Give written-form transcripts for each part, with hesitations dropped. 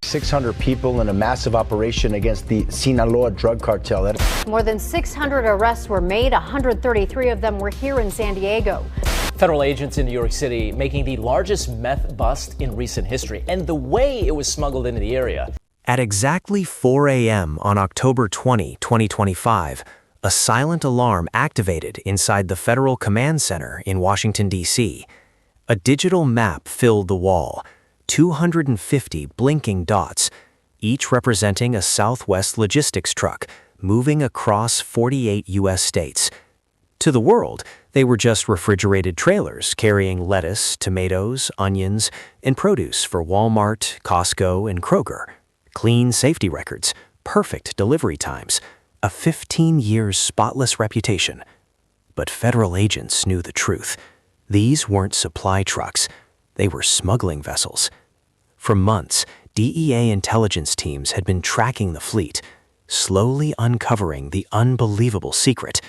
600 people in a massive operation against the Sinaloa drug cartel. More than 600 arrests were made. 133 of them were here in San Diego. Federal agents in New York City making the largest meth bust in recent history, and the way it was smuggled into the area. At exactly 4 a.m. on October 20, 2025, a silent alarm activated inside the Federal Command Center in Washington, D.C. A digital map filled the wall, 250 blinking dots, each representing a Southwest logistics truck moving across 48 U.S. states. To the world, they were just refrigerated trailers carrying lettuce, tomatoes, onions, and produce for Walmart, Costco, and Kroger. Clean safety records, perfect delivery times, a 15-year spotless reputation. But federal agents knew the truth. These weren't supply trucks. They were smuggling vessels. For months, DEA intelligence teams had been tracking the fleet, slowly uncovering the unbelievable secret.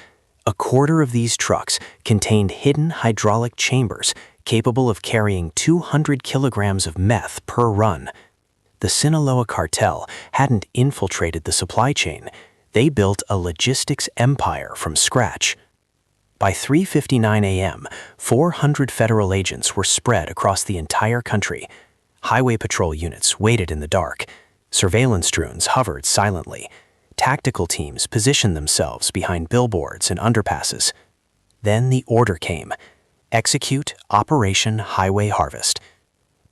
A quarter of these trucks contained hidden hydraulic chambers capable of carrying 200 kilograms of meth per run. The Sinaloa cartel hadn't infiltrated the supply chain. They built a logistics empire from scratch. By 3:59 a.m., 400 federal agents were spread across the entire country. Highway patrol units waited in the dark. Surveillance drones hovered silently. Tactical teams positioned themselves behind billboards and underpasses. Then the order came: execute Operation Highway Harvest.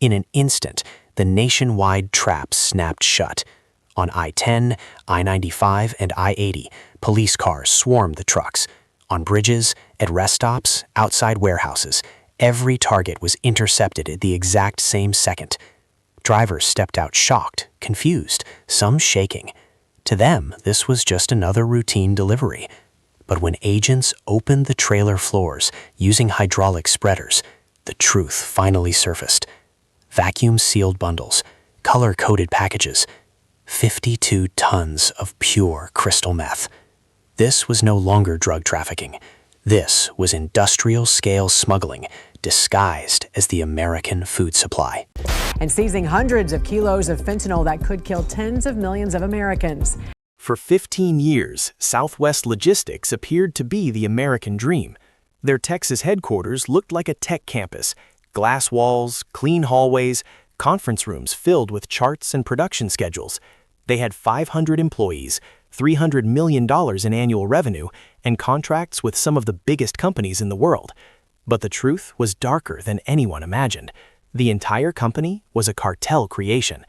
In an instant, the nationwide trap snapped shut. On I-10, I-95, and I-80, police cars swarmed the trucks. On bridges, at rest stops, outside warehouses, every target was intercepted at the exact same second. Drivers stepped out shocked, confused, some shaking. To them, this was just another routine delivery. But when agents opened the trailer floors using hydraulic spreaders, the truth finally surfaced. Vacuum-sealed bundles, color-coded packages, 52 tons of pure crystal meth. This was no longer drug trafficking. This was industrial-scale smuggling, disguised as the American food supply. And seizing hundreds of kilos of fentanyl that could kill tens of millions of Americans. For 15 years, Southwest Logistics appeared to be the American dream. Their Texas headquarters looked like a tech campus: glass walls, clean hallways, conference rooms filled with charts and production schedules. They had 500 employees, $300 million in annual revenue, and contracts with some of the biggest companies in the world. But the truth was darker than anyone imagined. The entire company was a cartel creation.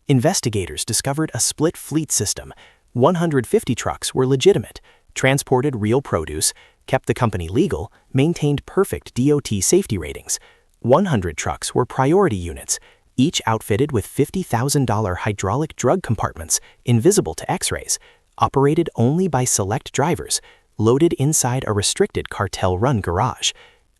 Investigators discovered a split fleet system. 150 trucks were legitimate, transported real produce, kept the company legal, maintained perfect DOT safety ratings. 100 trucks were priority units, each outfitted with $50,000 hydraulic drug compartments, invisible to X-rays, operated only by select drivers, loaded inside a restricted cartel-run garage.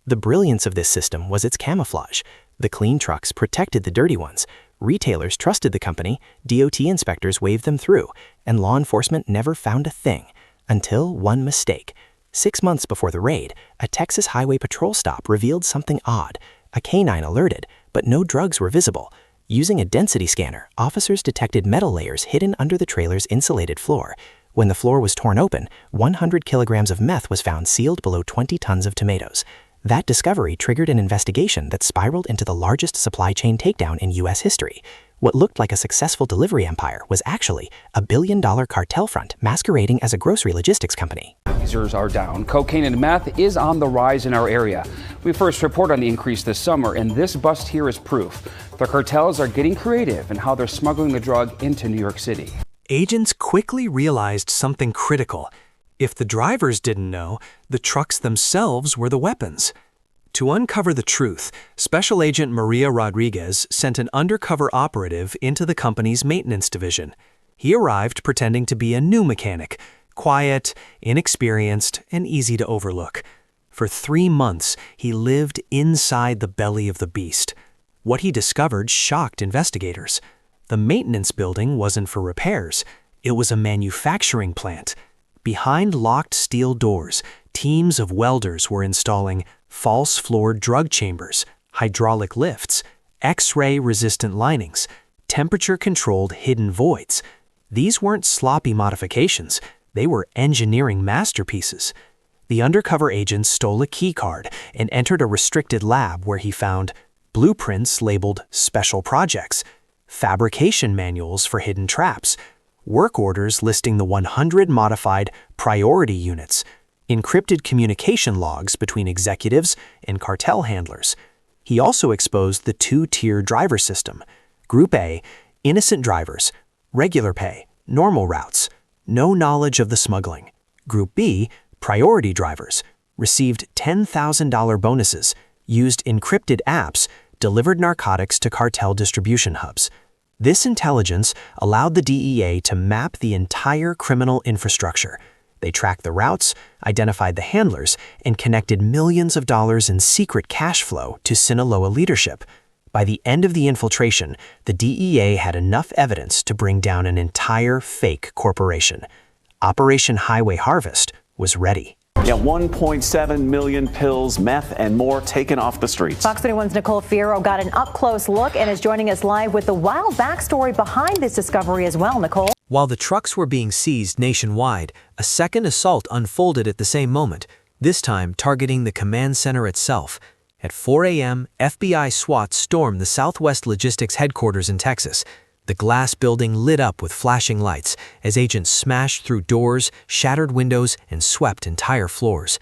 The brilliance of this system was its camouflage. The clean trucks protected the dirty ones. Retailers trusted the company, DOT inspectors waved them through, and law enforcement never found a thing. Until one mistake. 6 months before the raid, a Texas Highway Patrol stop revealed something odd. A canine alerted, but no drugs were visible. Using a density scanner, officers detected metal layers hidden under the trailer's insulated floor. When the floor was torn open, 100 kilograms of meth was found sealed below 20 tons of tomatoes. That discovery triggered an investigation that spiraled into the largest supply chain takedown in U.S. history. What looked like a successful delivery empire was actually a billion-dollar cartel front masquerading as a grocery logistics company. Users are down. Cocaine and meth is on the rise in our area. We first report on the increase this summer, and this bust here is proof. The cartels are getting creative in how they're smuggling the drug into New York City. Agents quickly realized something critical. If the drivers didn't know, the trucks themselves were the weapons. To uncover the truth, Special Agent Maria Rodriguez sent an undercover operative into the company's maintenance division. He arrived pretending to be a new mechanic, quiet, inexperienced, and easy to overlook. For 3 months, he lived inside the belly of the beast. What he discovered shocked investigators. The maintenance building wasn't for repairs. It was a manufacturing plant. Behind locked steel doors, teams of welders were installing false-floor drug chambers, hydraulic lifts, X-ray resistant linings, temperature-controlled hidden voids. These weren't sloppy modifications, they were engineering masterpieces. The undercover agent stole a keycard and entered a restricted lab where he found blueprints labeled special projects, fabrication manuals for hidden traps, work orders listing the 100 modified priority units, encrypted communication logs between executives and cartel handlers. He also exposed the two-tier driver system. Group A, innocent drivers, regular pay, normal routes, no knowledge of the smuggling. Group B, priority drivers, received $10,000 bonuses, used encrypted apps, delivered narcotics to cartel distribution hubs. This intelligence allowed the DEA to map the entire criminal infrastructure. They tracked the routes, identified the handlers, and connected millions of dollars in secret cash flow to Sinaloa leadership. By the end of the infiltration, the DEA had enough evidence to bring down an entire fake corporation. Operation Highway Harvest was ready. Yeah, 1.7 million pills, meth, and more taken off the streets. Fox 31's Nicole Fierro got an up-close look and is joining us live with the wild backstory behind this discovery as well. Nicole? While the trucks were being seized nationwide, a second assault unfolded at the same moment, this time targeting the command center itself. At 4 a.m., FBI SWAT stormed the Southwest Logistics headquarters in Texas. The glass building lit up with flashing lights as agents smashed through doors, shattered windows, and swept entire floors.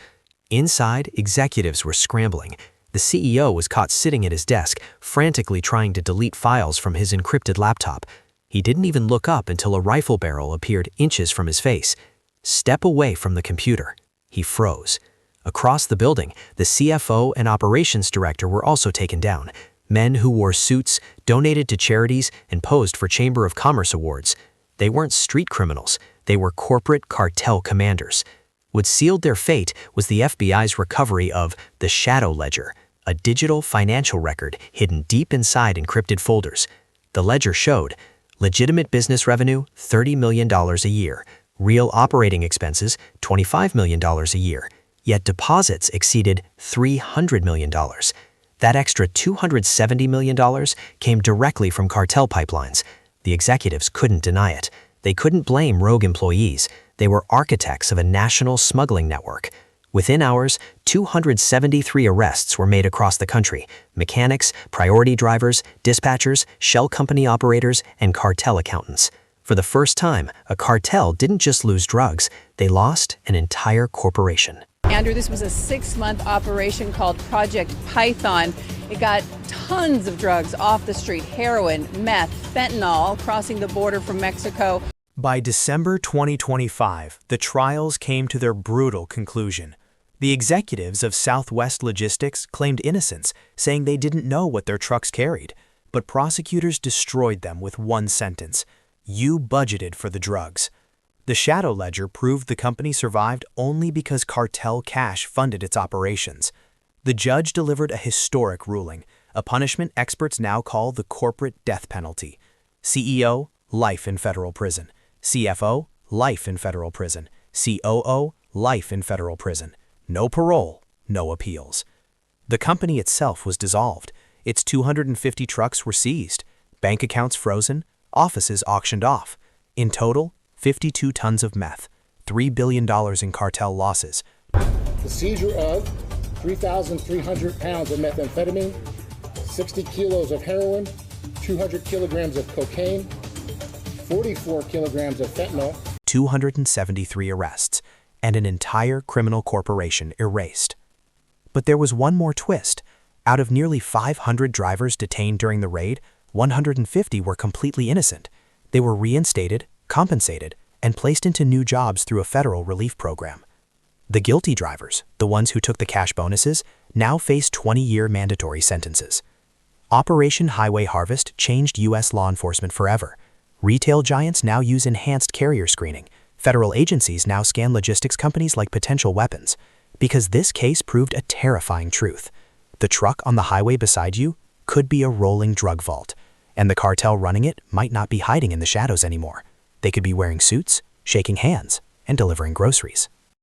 Inside, executives were scrambling. The CEO was caught sitting at his desk, frantically trying to delete files from his encrypted laptop. He didn't even look up until a rifle barrel appeared inches from his face. Step away from the computer. He froze. Across the building, the CFO and operations director were also taken down. Men who wore suits, donated to charities, and posed for Chamber of Commerce awards. They weren't street criminals, they were corporate cartel commanders. What sealed their fate was the FBI's recovery of the Shadow Ledger, a digital financial record hidden deep inside encrypted folders. The ledger showed legitimate business revenue, $30 million a year, real operating expenses, $25 million a year, yet deposits exceeded $300 million. That extra $270 million came directly from cartel pipelines. The executives couldn't deny it. They couldn't blame rogue employees. They were architects of a national smuggling network. Within hours, 273 arrests were made across the country: mechanics, priority drivers, dispatchers, shell company operators, and cartel accountants. For the first time, a cartel didn't just lose drugs, they lost an entire corporation. Andrew, this was a 6-month operation called Project Python. It got tons of drugs off the street: heroin, meth, fentanyl, crossing the border from Mexico. By December 2025, the trials came to their brutal conclusion. The executives of Southwest Logistics claimed innocence, saying they didn't know what their trucks carried. But prosecutors destroyed them with one sentence: "You budgeted for the drugs." The Shadow Ledger proved the company survived only because cartel cash funded its operations. The judge delivered a historic ruling, a punishment experts now call the corporate death penalty. CEO, life in federal prison. CFO, life in federal prison. COO, life in federal prison. No parole, no appeals. The company itself was dissolved. Its 250 trucks were seized, bank accounts frozen, offices auctioned off. In total, 52 tons of meth, $3 billion in cartel losses. The seizure of 3,300 pounds of methamphetamine, 60 kilos of heroin, 200 kilograms of cocaine, 44 kilograms of fentanyl, 273 arrests, and an entire criminal corporation erased. But there was one more twist. Out of nearly 500 drivers detained during the raid, 150 were completely innocent. They were reinstated, compensated, and placed into new jobs through a federal relief program. The guilty drivers, the ones who took the cash bonuses, now face 20-year mandatory sentences. Operation Highway Harvest changed U.S. law enforcement forever. Retail giants now use enhanced carrier screening. Federal agencies now scan logistics companies like potential weapons. Because this case proved a terrifying truth. The truck on the highway beside you could be a rolling drug vault, and the cartel running it might not be hiding in the shadows anymore. They could be wearing suits, shaking hands, and delivering groceries.